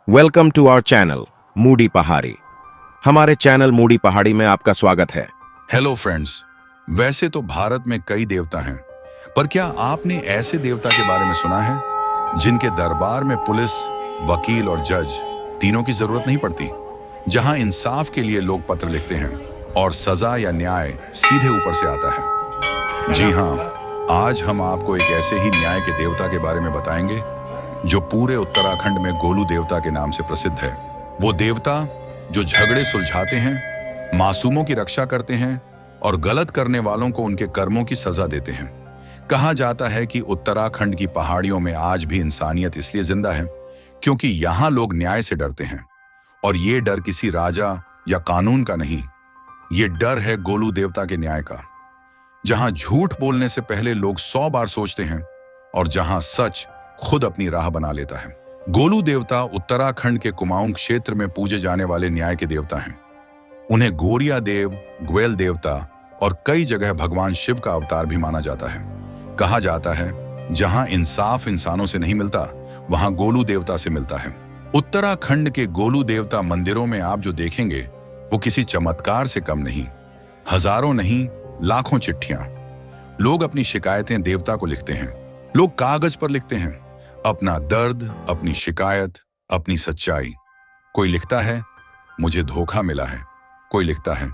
Welcome to our channel moody Pahadi. हमारे channel moody पहाड़ी में आपका स्वागत है। हेलो फ्रेंड्स, वैसे तो भारत में कई देवता हैं, पर क्या आपने ऐसे देवता के बारे में सुना है जिनके दरबार में पुलिस, वकील और जज तीनों की जरूरत नहीं पड़ती, जहां इंसाफ के लिए लोग पत्र लिखते हैं और सजा या न्याय सीधे ऊपर से आता है? जी हाँ, आज हम आपको एक ऐसे ही न्याय के देवता के बारे में बताएंगे जो पूरे उत्तराखंड में गोलू देवता के नाम से प्रसिद्ध है। वो देवता जो झगड़े सुलझाते हैं, मासूमों की रक्षा करते हैं और गलत करने वालों को उनके कर्मों की सजा देते हैं। कहा जाता है कि उत्तराखंड की पहाड़ियों में आज भी इंसानियत इसलिए जिंदा है क्योंकि यहाँ लोग न्याय से डरते हैं, और ये डर किसी राजा या कानून का नहीं, ये डर है गोलू देवता के न्याय का। जहां झूठ बोलने से पहले लोग 100 बार सोचते हैं और जहां सच खुद अपनी राह बना लेता है। गोलू देवता उत्तराखंड के कुमाऊं क्षेत्र में पूजे जाने वाले न्याय के देवता हैं। उन्हें गोरिया देव, ग्वेल देवता और कई जगह भगवान शिव का अवतार भी माना जाता है। कहा जाता है जहां इंसाफ इंसानों से नहीं मिलता, वहां गोलू देवता से मिलता है। उत्तराखंड के गोलू देवता मंदिरों में आप जो देखेंगे वो किसी चमत्कार से कम नहीं, हजारों नहीं लाखों चिट्ठियां। लोग अपनी शिकायतें देवता को लिखते हैं। लोग कागज पर लिखते हैं अपना दर्द, अपनी शिकायत, अपनी सच्चाई। कोई लिखता है मुझे धोखा मिला है, कोई लिखता है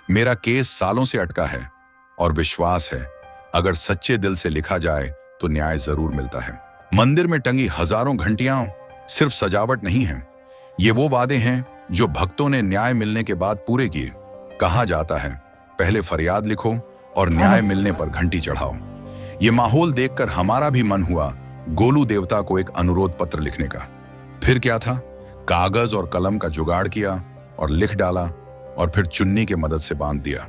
मेरा केस सालों से अटका है, और विश्वास है अगर सच्चे दिल से लिखा जाए तो न्याय जरूर मिलता है। मंदिर में टंगी हजारों घंटियां सिर्फ सजावट नहीं है, ये वो वादे हैं जो भक्तों ने न्याय मिलने के बाद पूरे किए। कहा जाता है पहले फरियाद लिखो और न्याय मिलने पर घंटी चढ़ाओ। ये माहौल देखकर हमारा भी मन हुआ गोलू देवता को एक अनुरोध पत्र लिखने का। फिर क्या था, कागज और कलम का जुगाड़ किया और लिख डाला, और फिर चुन्नी के मदद से बांध दिया,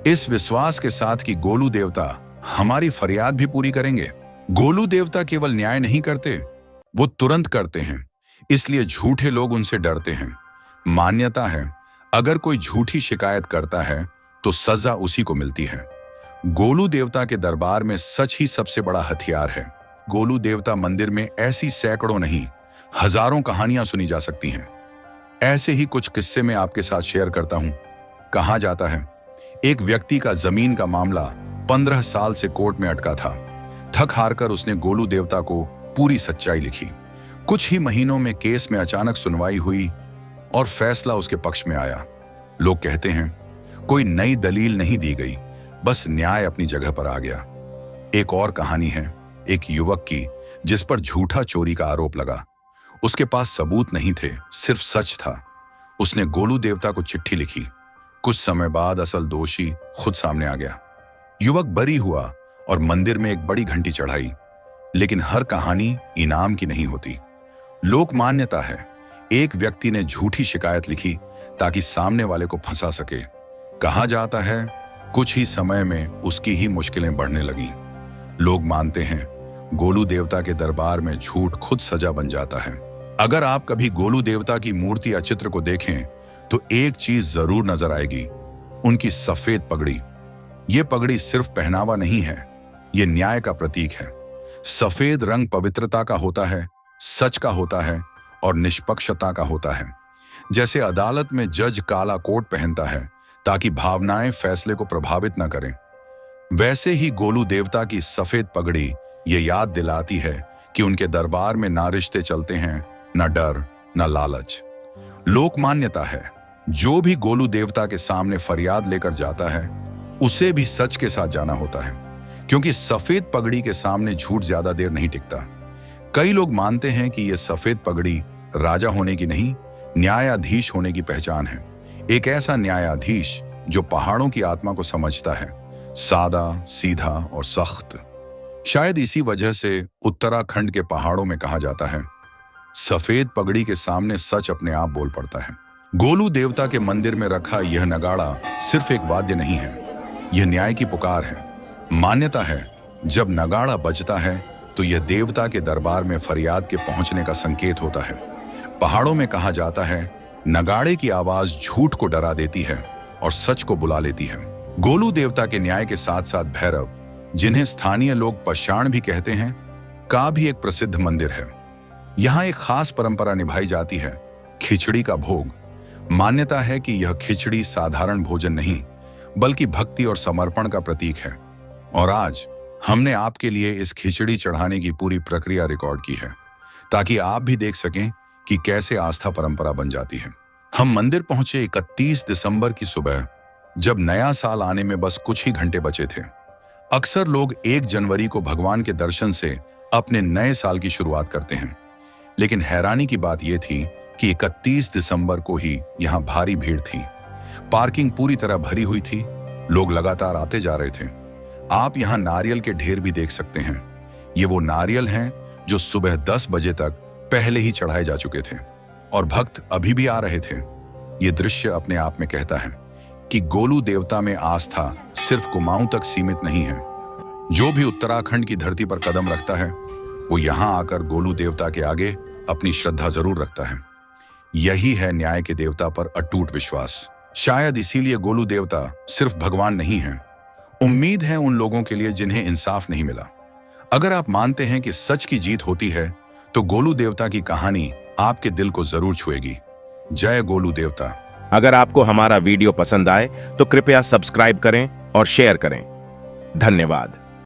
इस विश्वास के साथ कि गोलू देवता हमारी फरियाद भी पूरी करेंगे। गोलू देवता केवल न्याय नहीं करते, वो तुरंत करते हैं, इसलिए झूठे लोग उनसे डरते हैं। मान्यता है अगर कोई झूठी शिकायत करता है तो सजा उसी को मिलती है। गोलू देवता के दरबार में सच ही सबसे बड़ा हथियार है। गोलू देवता मंदिर में ऐसी सैकड़ों नहीं हजारों कहानियां सुनी जा सकती हैं। ऐसे ही कुछ किस्से मैं आपके साथ शेयर करता हूं। कहा जाता है एक व्यक्ति का जमीन का मामला 15 साल से कोर्ट में अटका था। थक हार कर उसने गोलू देवता को पूरी सच्चाई लिखी। कुछ ही महीनों में केस में अचानक सुनवाई हुई और फैसला उसके पक्ष में आया। लोग कहते हैं कोई नई दलील नहीं दी गई, बस न्याय अपनी जगह पर आ गया। एक और कहानी है एक युवक की जिस पर झूठा चोरी का आरोप लगा। उसके पास सबूत नहीं थे, सिर्फ सच था। उसने गोलू देवता को चिट्ठी लिखी। कुछ समय बाद असल दोषी खुद सामने आ गया। युवक बरी हुआ और मंदिर में एक बड़ी घंटी चढ़ाई। लेकिन हर कहानी इनाम की नहीं होती। लोक मान्यता है एक व्यक्ति ने झूठी शिकायत लिखी ताकि सामने वाले को फंसा सके। कहा जाता है कुछ ही समय में उसकी ही मुश्किलें बढ़ने लगीं। लोग मानते हैं गोलू देवता के दरबार में झूठ खुद सजा बन जाता है। अगर आप कभी गोलू देवता की मूर्ति या चित्र को देखें तो एक चीज जरूर नजर आएगी, उनकी सफेद पगड़ी। ये पगड़ी सिर्फ पहनावा नहीं है, ये न्याय का प्रतीक है। सफेद रंग पवित्रता का होता है, सच का होता है और निष्पक्षता का होता है। जैसे अदालत में जज काला कोट पहनता है ताकि भावनाएं फैसले को प्रभावित न करें, वैसे ही गोलू देवता की सफेद पगड़ी ये याद दिलाती है कि उनके दरबार में ना रिश्ते चलते हैं, ना डर, ना लालच। लोक मान्यता है जो भी गोलू देवता के सामने फरियाद लेकर जाता है उसे भी सच के साथ जाना होता है, क्योंकि सफेद पगड़ी के सामने झूठ ज्यादा देर नहीं टिकता। कई लोग मानते हैं कि यह सफेद पगड़ी राजा होने की नहीं, न्यायाधीश होने की पहचान है। एक ऐसा न्यायाधीश जो पहाड़ों की आत्मा को समझता है, सादा, सीधा और सख्त। शायद इसी वजह से उत्तराखंड के पहाड़ों में कहा जाता है सफेद पगड़ी के सामने सच अपने आप बोल पड़ता है। गोलू देवता के मंदिर में रखा यह नगाड़ा सिर्फ एक वाद्य नहीं है, यह न्याय की पुकार है। मान्यता है जब नगाड़ा बजता है तो यह देवता के दरबार में फरियाद के पहुंचने का संकेत होता है। पहाड़ों में कहा जाता है नगाड़े की आवाज झूठ को डरा देती है और सच को बुला लेती है। गोलू देवता के न्याय के साथ साथ भैरव, जिन्हें स्थानीय लोग पशाण भी कहते हैं, का भी एक प्रसिद्ध मंदिर है। यहाँ एक खास परंपरा निभाई जाती है, खिचड़ी का भोग। मान्यता है कि यह खिचड़ी साधारण भोजन नहीं, बल्कि भक्ति और समर्पण का प्रतीक है। और आज हमने आपके लिए इस खिचड़ी चढ़ाने की पूरी प्रक्रिया रिकॉर्ड की है, ताकि आप भी देख सकें कि कैसे आस्था परंपरा बन जाती है। हम मंदिर पहुंचे 31 दिसंबर की सुबह, जब नया साल आने में बस कुछ ही घंटे बचे थे। अक्सर लोग 1 जनवरी को भगवान के दर्शन से अपने नए साल की शुरुआत करते हैं, लेकिन हैरानी की बात यह थी कि 31 दिसंबर को ही यहाँ भारी भीड़ थी। पार्किंग पूरी तरह भरी हुई थी, लोग लगातार आते जा रहे थे। आप यहाँ नारियल के ढेर भी देख सकते हैं। ये वो नारियल हैं जो सुबह 10 बजे तक पहले ही चढ़ाए जा चुके थे, और भक्त अभी भी आ रहे थे। ये दृश्य अपने आप में कहता है कि गोलू देवता में आस्था सिर्फ कुमाऊं तक सीमित नहीं है। जो भी उत्तराखंड की धरती पर कदम रखता है, वो यहाँ आकर गोलू देवता के आगे अपनी श्रद्धा जरूर रखता है। यही है न्याय के देवता पर अटूट विश्वास। शायद इसीलिए गोलू देवता सिर्फ भगवान नहीं है, उम्मीद है उन लोगों के लिए जिन्हें इंसाफ नहीं मिला। अगर आप मानते हैं कि सच की जीत होती है, तो गोलू देवता की कहानी आपके दिल को जरूर छुएगी। जय गोलू देवता। अगर आपको हमारा वीडियो पसंद आए तो कृपया सब्सक्राइब करें और शेयर करें। धन्यवाद।